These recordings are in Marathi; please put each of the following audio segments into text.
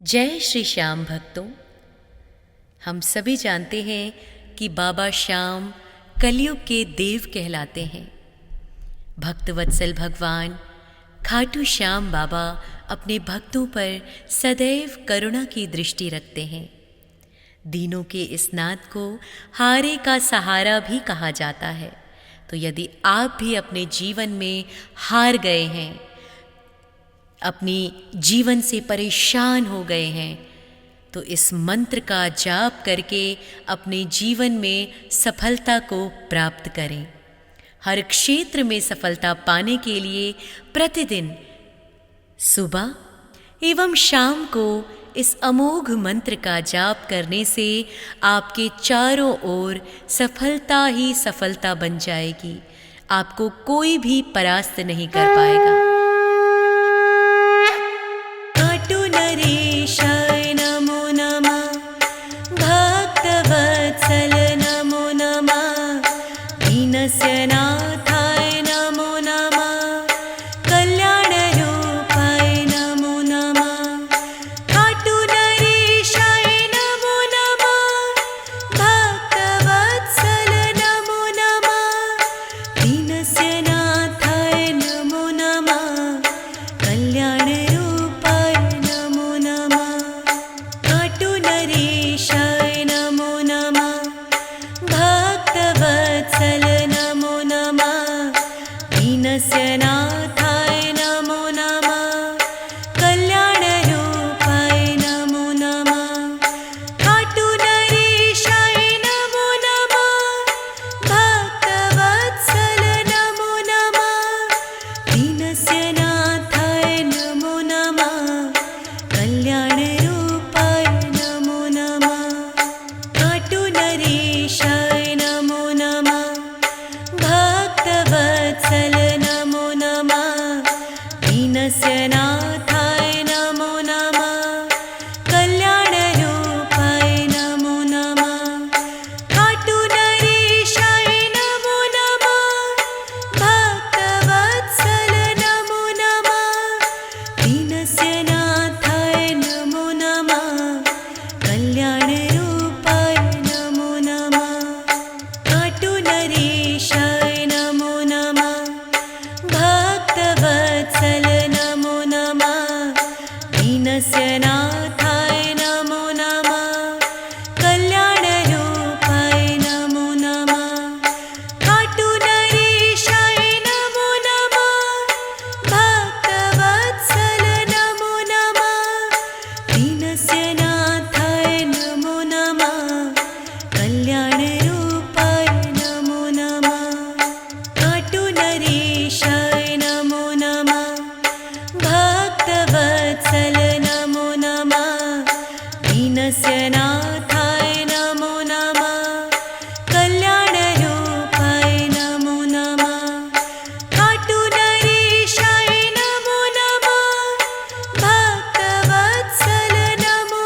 जय श्री श्याम भक्तों। हम सभी जानते हैं कि बाबा श्याम कलयुग के देव कहलाते हैं। भक्तवत्सल भगवान खाटू श्याम बाबा अपने भक्तों पर सदैव करुणा की दृष्टि रखते हैं। दीनों के इस नाद को हारे का सहारा भी कहा जाता है। तो यदि आप भी अपने जीवन में हार गए हैं, अपनी जीवन से परेशान हो गए हैं, तो इस मंत्र का जाप करके अपने जीवन में सफलता को प्राप्त करें। हर क्षेत्र में सफलता पाने के लिए प्रतिदिन सुबह एवं शाम को इस अमोघ मंत्र का जाप करने से आपके चारों ओर सफलता ही सफलता बन जाएगी। आपको कोई भी परास्त नहीं कर पाएगा। नरेशाय नमो नमः, भक्तवत्सल नमो नमः, दीनस्य नाथाय नमो नमः, कल्याणरूपाय नमो नमः, खाटू नरेशाय नमो नमः, भक्तवत्सल नमो नमः, दीनस्य नाथाय नमो नमः, कल्याण नाथाय नमो नमः, कल्याणरूपाय नमो नमः, खाटू नरेशाय नमो नमः, भक्तवत्सल नमो नमः, दीनस्य नाथाय नमो नमः, कल्याणरूपाय नमो नमः, खाटू नरेशाय नमो नमः, भक्तवत्सल दीनस्य नाथाय नमो नमः, कल्याणरूपाय नमो नमः, खाटू नरेशाय नमो नमः, भक्तवत्सल नमो नमः, दीनस्य नाथाय नमो नमः, कल्याणरूपाय नमो नमः, खाटू नरेशाय नमो नमः, भक्तवत्सल नमो नमः, दीनस्य नाथाय नमो नमः, कल्याणरूपाय नमो नमः, खाटू नरेशाय नमो नमः, भक्तवत्सल नमो नमः, दीनस्य नाथाय नमो नमः, कल्याणरूपाय नमो नमः, खाटू नरेशाय नमो नमः, भक्तवत्सल नमो नमः, दीनस्य नाथाय नमो नमः, कल्याणरूपाय नमो नमः, खाटू नरेशाय नमो नमः, भक्तवत्सल नमो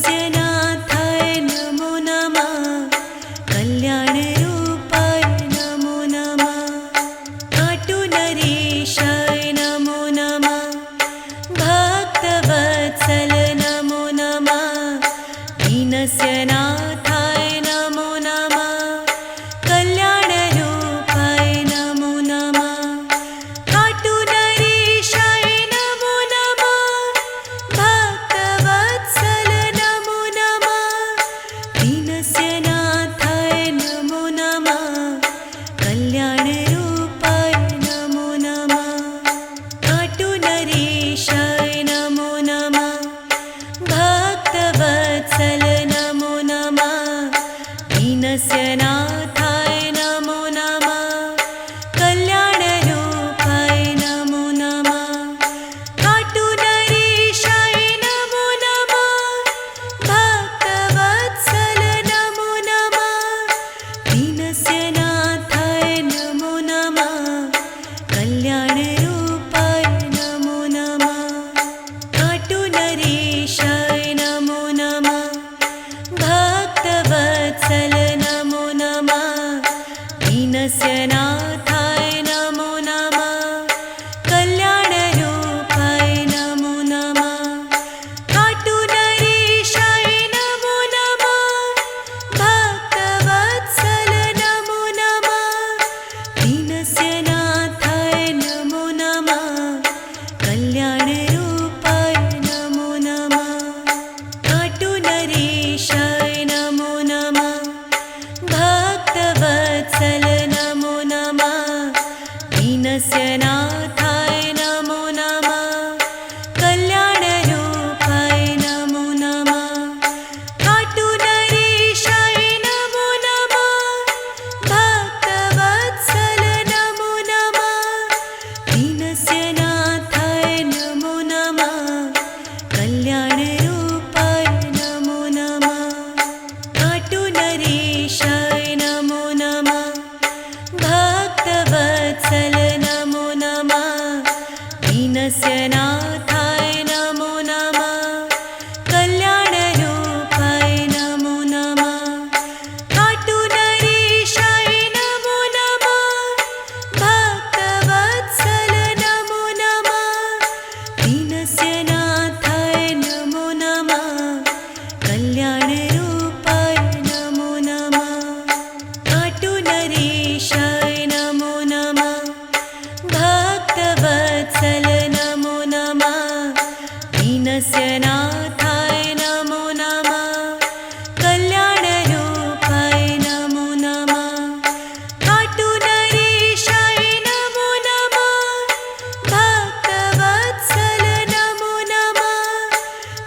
दीनस्य नाथाय नमो नमः कल्याणरूपाय नमो नमः काटुनरेशाय नमो नमः भक्तवत्सल नमो नमः दीनस्य नाथाय नमो नमः कल्याणरूपाय नमो नमः काटुनरेशाय नमो नमः भक्तवत्सल नमो नमः दीनस्य नाथाय नमो नमः कल्याणरूपाय नमो नमः काटुनरेशाय नमो नमः भक्तवत्सल नमो नमः दीनस्य नाथाय नमो नमः कल्याणरूपाय नमो नमः काटुनरेशाय नमो नमः भक्तवत्सल नमो नमः दीनस्य नाथाय नमो नमः कल्याणरूपाय नमो नमः काटुनरेशाय नमो नमः भक्तवत्सल नमो नमः दीनस्य नाथाय नमो नमः कल्याणरूपाय नमो नमः काटुनरेशाय नमो नमः भक्तवत्सल नमो नमः दीनस्य नाथाय नमो नमः कल्याणरूपाय नमो नमः काटुनरेशाय नमो नमः भक्तवत्सल नमो नमः दीनस्य नाथाय नमो नमः कल्याणरूपाय नमो नमः काटुनरेशाय नमो नमः भक्तवत्सल नमो नमः दीनस्य नाथाय नमो नमः कल्याणरूपाय नमो नमः काटुनरेशाय नमो नमः भक्तवत्सल नमो नमः दीनस्य नाथाय नमो नमः कल्याणरूपाय नमो नमः काटुनरेशाय नमो नमः भक्तवत्सल नमो नमः दीनस्य नाथाय नमो नमः कल्याणरूपाय नमो नमः काटुनरेशाय नमो नमः भक्तवत्सल नमो नमः दीनस्य नाथाय नमो नमः कल्याणरूपाय नमो नमः काटुनरेशाय नमो नमः भक्तवत्सल नमो नमः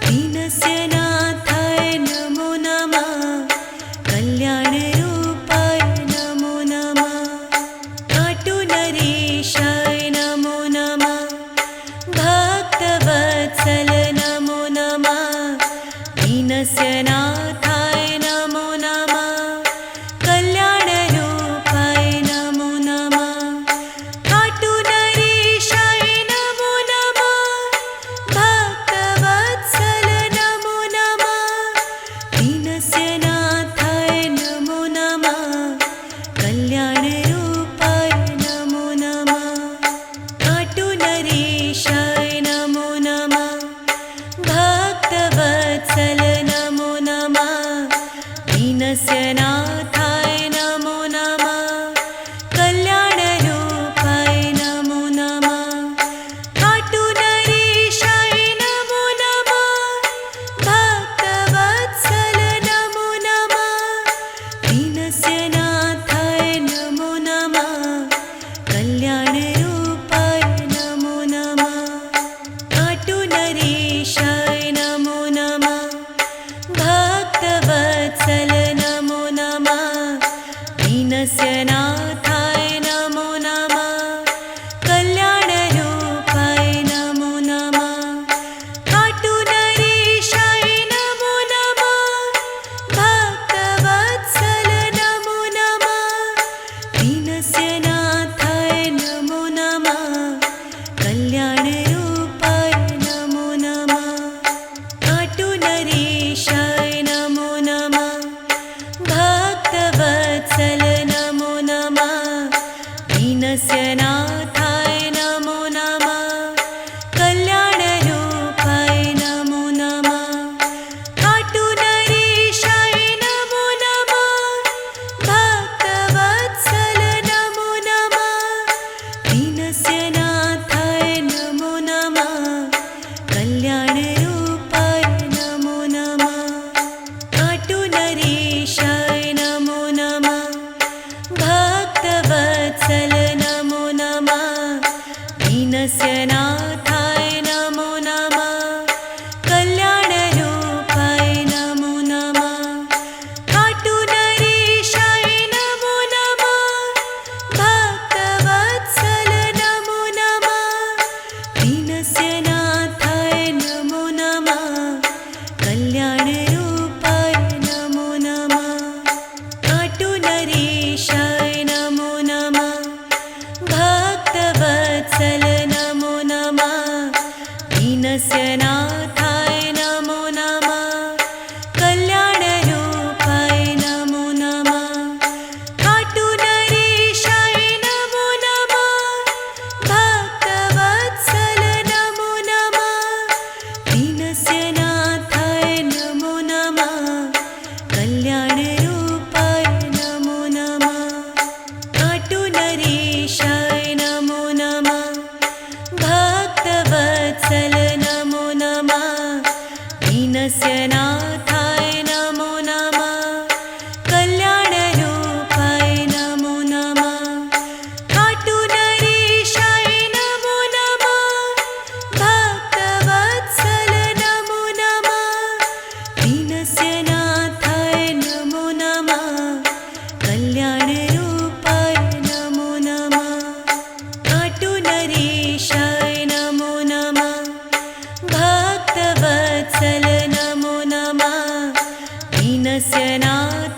दीनस्य नाथाय नमो नमः कल्याणरूपाय नमो नमः काटुनरेशाय नमो नमः भक्तवत्सल नमो नमः दीनस्य नाथाय नमो नमः कल्याणरूपाय नमो नमः काटुनरेशाय नमो नमः भक्तवत्सल नमो नमः दीनस्य नाथाय नमो नमः कल्याणरूपाय नमो नमः काटुनरेशाय नमो नमः भक्तवत्सल नमो नमः सर्वस्य नाथाय नमो नमः, कल्याणरूपाय नमो नमः, काटुनरेशाय नमो नमः, भक्तवत्सल नमो नमः, दीनस्य नाथ